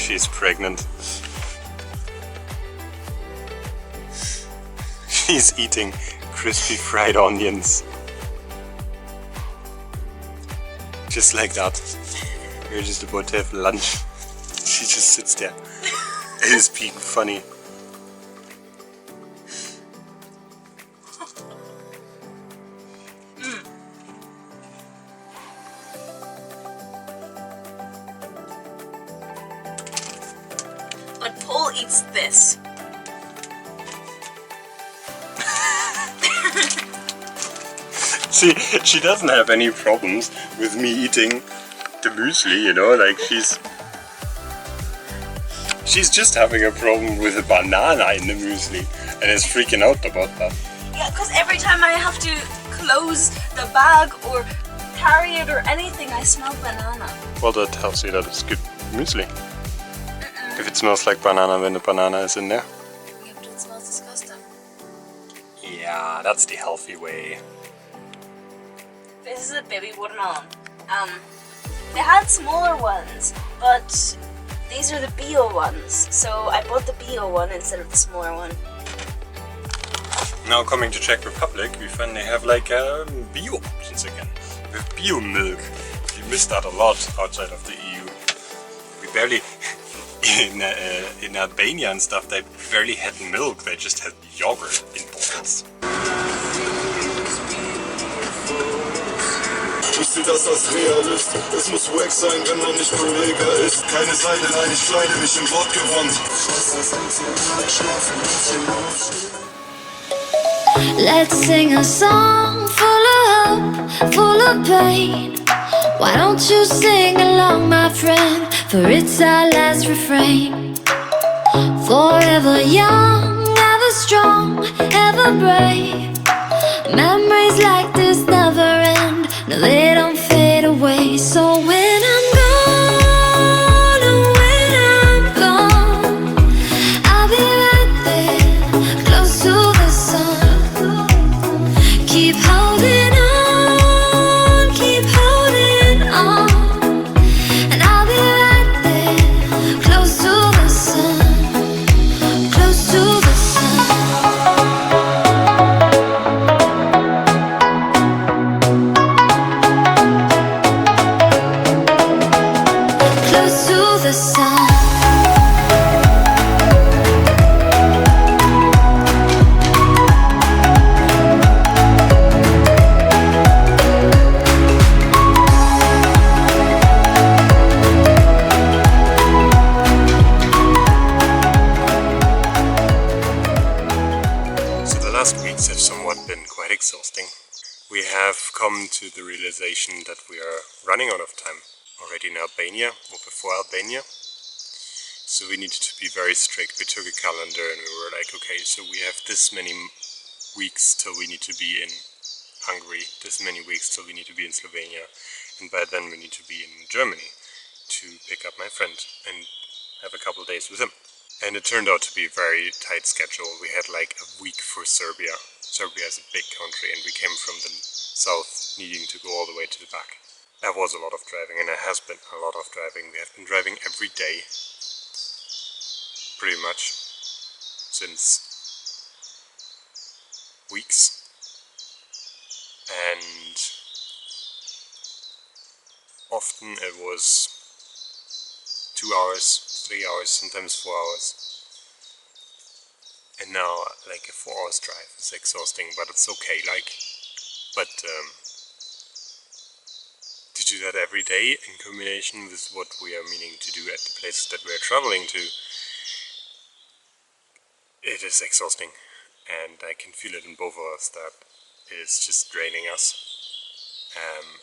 She's pregnant. She's eating crispy fried onions. Just like that. We're just about to have lunch. She just sits there. It is being funny. But Paul eats this. She doesn't have any problems with me eating the muesli, you know, like she's just having a problem with a banana in the muesli and is freaking out about that. Yeah, because every time I have to close the bag or carry it or anything, I smell banana. Well, that tells you that it's good muesli. If it smells like banana when the banana is in there. Yeah, but it smells disgusting. Yeah, that's the healthy way. This is a baby watermelon. They had smaller ones, but these are the bio ones. So I bought the bio one instead of the smaller one. Now coming to Czech Republic, we finally have like bio options again. With bio milk. We missed that a lot outside of the EU. We barely, in Albania and stuff, they barely had milk, they just had yogurt in bottles. Ich seh das als Realist, es muss wack sein, wenn man nicht Kollege ist. Keine Seite, nein, ich kleide mich im Wortgewand. Let's sing a song full of hope, full of pain. Why don't you sing along, my friend, for it's our last refrain. Forever young, ever strong, ever brave. Memories like this never end, no they don't fade away. So when I'm gone, oh when I'm gone, I'll be right there, close to the sun. Keep holding on, and I'll be right there, close to the sun, close to the sun. Close to the sun. So the last weeks have somewhat been quite exhausting. We have come to the realization that we are running out of time already in Albania, or before Albania. So we needed to be very strict. We took a calendar and we were like, okay, so we have this many weeks till we need to be in Hungary, this many weeks till we need to be in Slovenia, and by then we need to be in Germany to pick up my friend and have a couple days with him. And it turned out to be a very tight schedule. We had like a week for Serbia. Serbia is a big country and we came from the south needing to go all the way to the back. That was a lot of driving, and it has been a lot of driving. We have been driving every day, pretty much, since weeks. And often it was 2 hours, 3 hours, sometimes 4 hours. And now, like, a 4 hours drive is exhausting, but it's okay, like, but to do that every day in combination with what we are meaning to do at the places that we are traveling to, it is exhausting, and I can feel it in both of us that it is just draining us.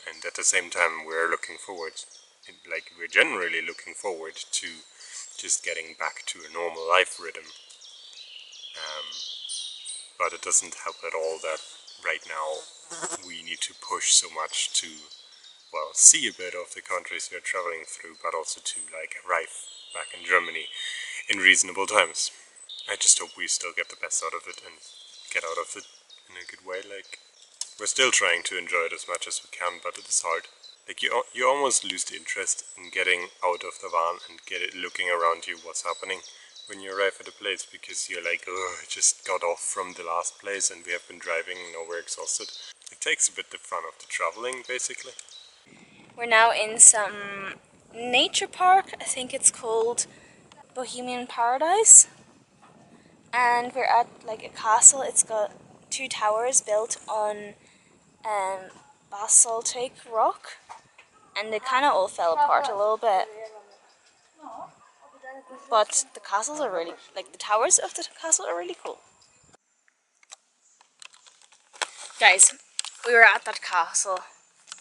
And at the same time we're looking forward, like we're generally looking forward to just getting back to a normal life rhythm. But it doesn't help at all that right now we need to push so much to, well, see a bit of the countries we're traveling through, but also to like arrive back in Germany in reasonable times. I just hope we still get the best out of it and get out of it in a good way. Like, we're still trying to enjoy it as much as we can, but it is hard. Like you almost lose the interest in getting out of the van and looking around you what's happening when you arrive at a place, because you're like, oh, I just got off from the last place and we have been driving and now we're exhausted. It takes a bit the fun of the traveling, basically. We're now in some nature park. I think it's called Bohemian Paradise. And we're at like a castle. It's got 2 towers built on basaltic rock. And they kind of all fell apart a little bit. But the castles are really, like the towers of the castle are really cool. Guys, we were at that castle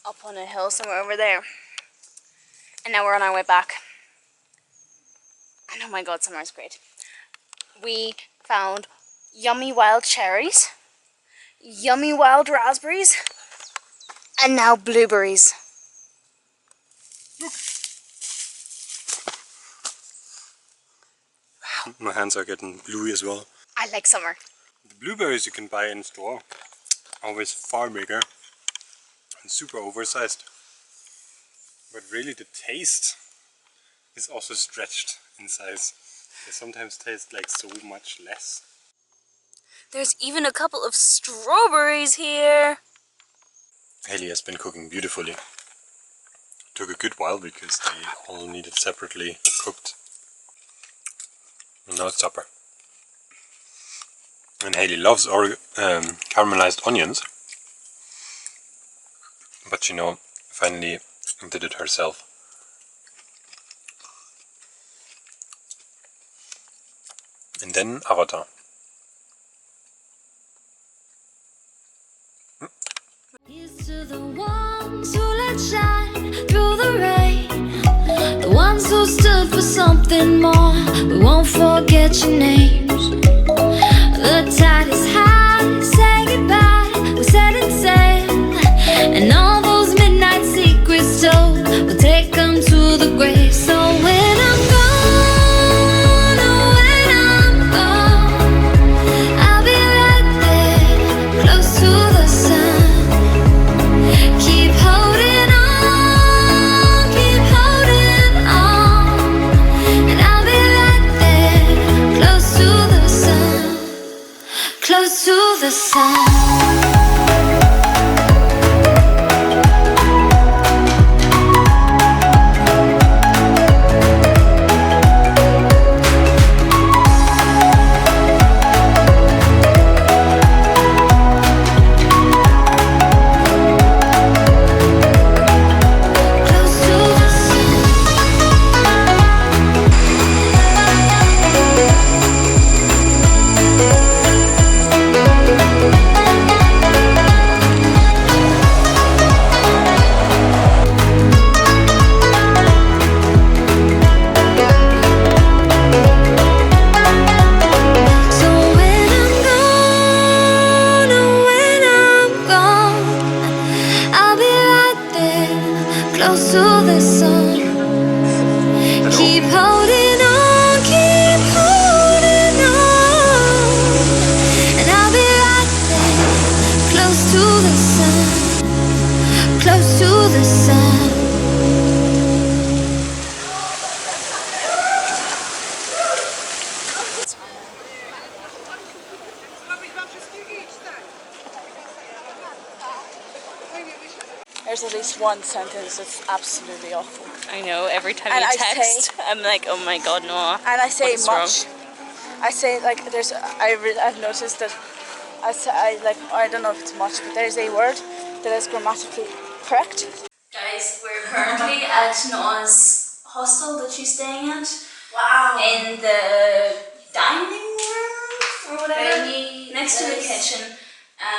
up on a hill somewhere over there. And now we're on our way back. And oh my god, summer is great. We found yummy wild cherries, yummy wild raspberries, and now blueberries. My hands are getting bluey as well. I like summer. The blueberries you can buy in store, always far bigger and super oversized. But really the taste is also stretched in size. They sometimes taste like so much less. There's even a couple of strawberries here. Hailee has been cooking beautifully. Took a good while because they all needed separately cooked. And now it's supper. And Hailee loves caramelized onions. But you know, finally did it herself. And then Avatar. Here's to the ones who let shine through the rain, the ones who stood for something more. We won't forget your names. The tide is high, say goodbye, we're setting sail, and all those midnight secrets told, we'll take them to the grave. So when I'm gone, oh when I'm gone, I'll be right there, close to the sun. Keep holding on, and I'll be right there, close to the sun, close to the sun. Close to the sun. Keep holding on, and I'll be right there, close to the sun, close to the sun. There's at least one sentence that's absolutely awful. I know, every time And you I text, say- I'm like, oh my god, no. And I say What's much. I say like I've noticed that I don't know if it's much, but there's a word that is grammatically correct. Guys, we're currently at Noah's hostel that she's staying at. Wow. In the dining room or whatever, next to the kitchen.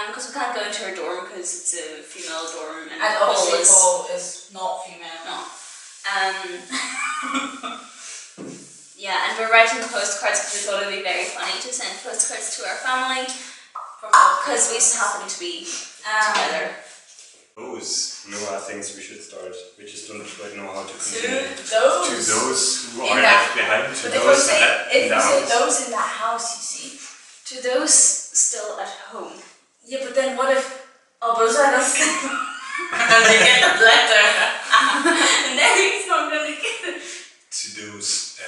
Because we can't go into her dorm because it's a female dorm and obviously Paul Paul is not female. no. Yeah, and we're writing postcards because we thought it would be very funny to send postcards to our family because we just happen to be together. Those Noah thinks we should start. We just don't quite know how to continue. To those. To those who In are that- left behind. To But if we those say, left if in the we say house. those in the house, you see. To those still at home. Yeah, but then what if... Oh, but those are the... And they get the letter. Next, I'm gonna get it. To those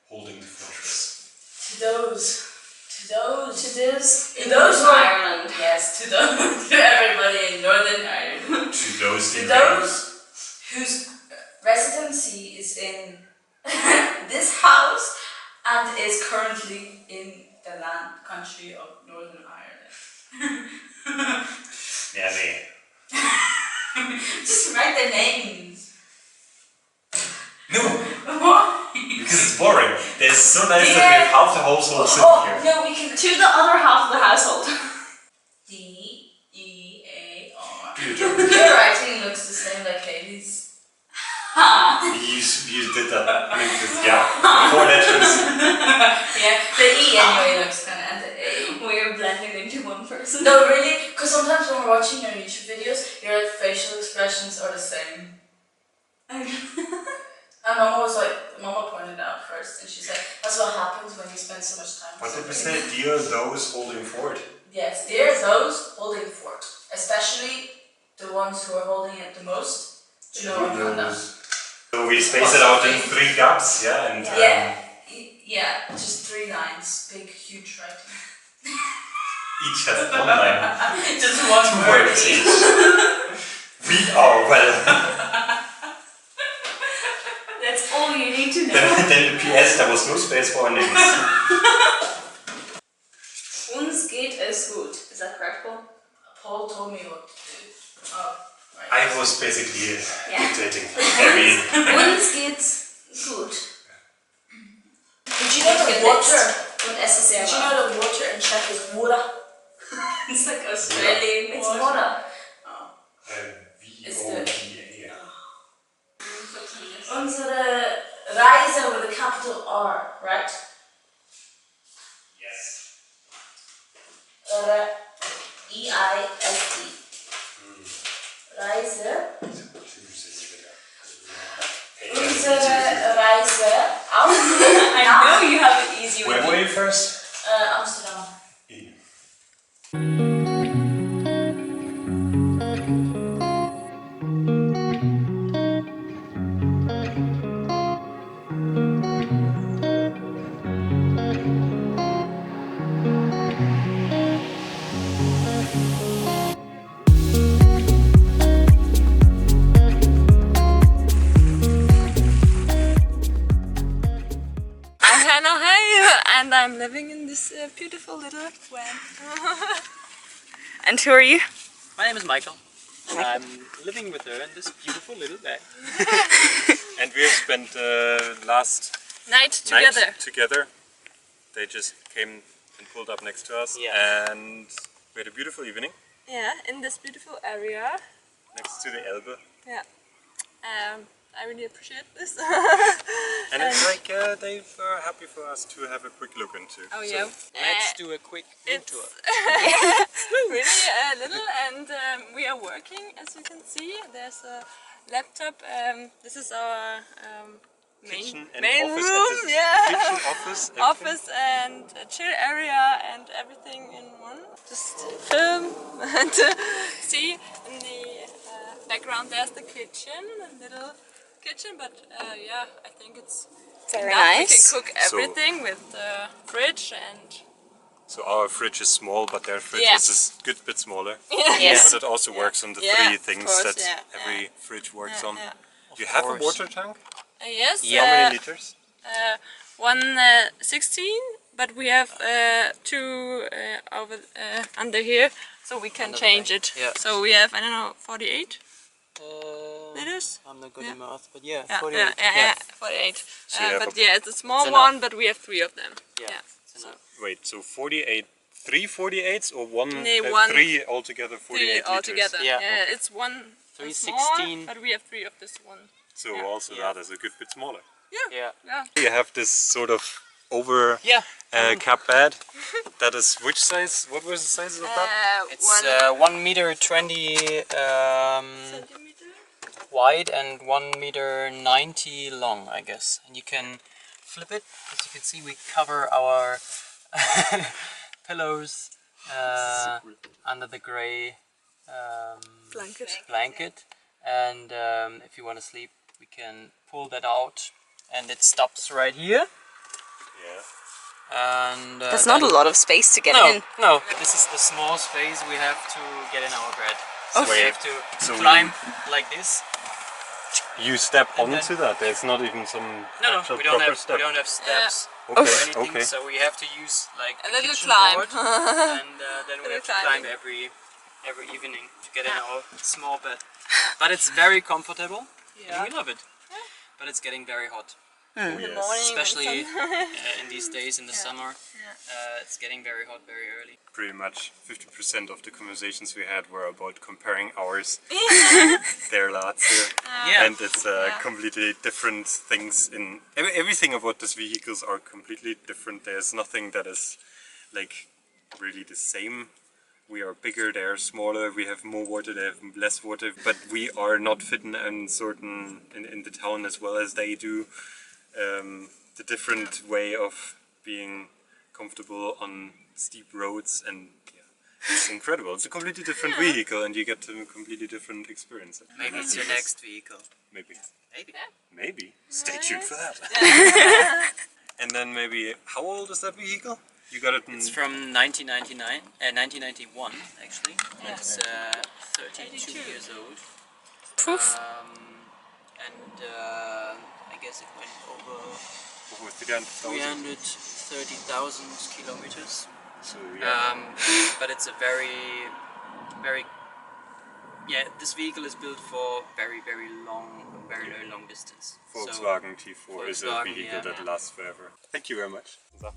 holding the fortress. To those In who Ireland. yes, to those to everybody in Northern Ireland. To those To in those whose residency is in this house and is currently in the country of Northern Ireland. Yeah, nee. Just write their names. No, What? because it's boring. It's so nice that we have half the household sitting here. No, we can To the other half of the household. D-E-A-R. Do your job. Your writing looks the same like Hailey's. You did that. I mean, yeah, 4 letters. Yeah, the E anyway looks kind of, and the A. We're blending into one person. No, really? Because sometimes when we're watching your YouTube videos, your facial expressions are the same. And Mama pointed out first, and she said, that's what happens when you spend so much time What did we with say? Dear those holding fort. Yes, there are those holding fort, especially the ones who are holding it the most. You know what I'm talking about? So we space it out in 3 gaps, yeah? And, Yeah, just 3 lines, big, huge writing. each has 1 line. Just 1 2 word words each. each. We are well. That's all you need to know. Then the PS, there was no space for our names. Uns geht es gut. Is that correct, Paul? Paul told me what to do. Oh, right. I was basically Yeah. dictating every. Uns geht's gut. Did you know that water? Und es ist sehr Did you warm. know that water in Czech is water? It's like Australian It's water. water. V-O-D-A. Unsere Reise with a capital R, right? Yes. E-I-S-E. Reise. Unsere Reise aus I know you have it easy Where with were me. you first? Amsterdam. I'm Hannah, and I'm living in this beautiful little van. And who are you? My name is Michael, and I'm living with her in this beautiful little bag. And we have spent last Night together. night together. They just came and pulled up next to us, Yeah. and we had a beautiful evening Yeah, in this beautiful area. next to the Elbe. Yeah. I really appreciate this. And it's like they were happy for us to have a quick look into. Oh yeah. Let's do a quick room It's tour. really little, and we are working, as you can see. There's a laptop. This is our Kitchen and main office room. at the Yeah. kitchen, office, everything. Office and a chill area and everything in one. Just film and see in the background. There's the kitchen, a little kitchen, but yeah, I think it's Very enough. nice. We can cook everything with the fridge and So our fridge is small, but their fridge Yeah. is a good bit smaller. Yes. But it also works on the Yeah, 3 of things course, that yeah, every fridge works on. yeah. You have a course. water tank? Yes. How many liters? 116, but we have 2 over under here, so we can Under the change bank. it. Yeah. So we have, I don't know, 48 liters. I'm not good Yeah. in math, but yeah, Yeah, 48. yeah, 48. So you have but a- yeah, it's a small It's enough. one, but we have 3 of them. Yeah. Yeah. It's So enough. Wait, so 48, 3 48s or one, No, one- 3 altogether 48 3 liters? altogether. Yeah. It's one 316. small, but we have 3 of this one. So Yeah. also Yeah. that is a good bit smaller. Yeah. Yeah. You have this sort of over Yeah. cap bed. That is which size? What was the size of that? It's 1 meter 20 centimeter. wide and 1 meter 90 long, I guess. And you can flip it. As you can see, we cover our pillows under the gray Blanket. blanket. and if you want to sleep, we can pull that out, and it stops right here. Yeah. And There's not a lot of space to get in. No, this is the small space we have to get in our bed. So we have to climb like this. You step onto that. There's not even some No, actual we don't proper have step. we don't have steps Okay, or anything. okay. So we have to use like A the little kitchen climb. board, and then we Little have to climb climbing. every evening to get in our small bed. But it's very comfortable. Yeah. And we love it. But it's getting very hot. In the morning, Especially when in these days in the summer, it's getting very hot very early. Pretty much 50% of the conversations we had were about comparing ours, their lots here. Yeah. And it's completely different things in everything about these vehicles are completely different. There's nothing that is like really the same. We are bigger, they are smaller, we have more water, they have less water, but we are not fitting in certain in the town as well as they do. The different way of being comfortable on steep roads, and it's incredible. It's a completely different vehicle, and you get a completely different experience. Maybe it's your next vehicle. Maybe. Maybe. Maybe. Stay tuned for that. And then maybe, how old is that vehicle? You got it in... It's from 1991 actually. It's 32 years old. Proof. And I guess it went over 300,000. 330,000 kilometers. So yeah. But it's a very this vehicle is built for very long distance. Volkswagen T4 is a Volkswagen, vehicle that lasts forever. Thank you very much. So,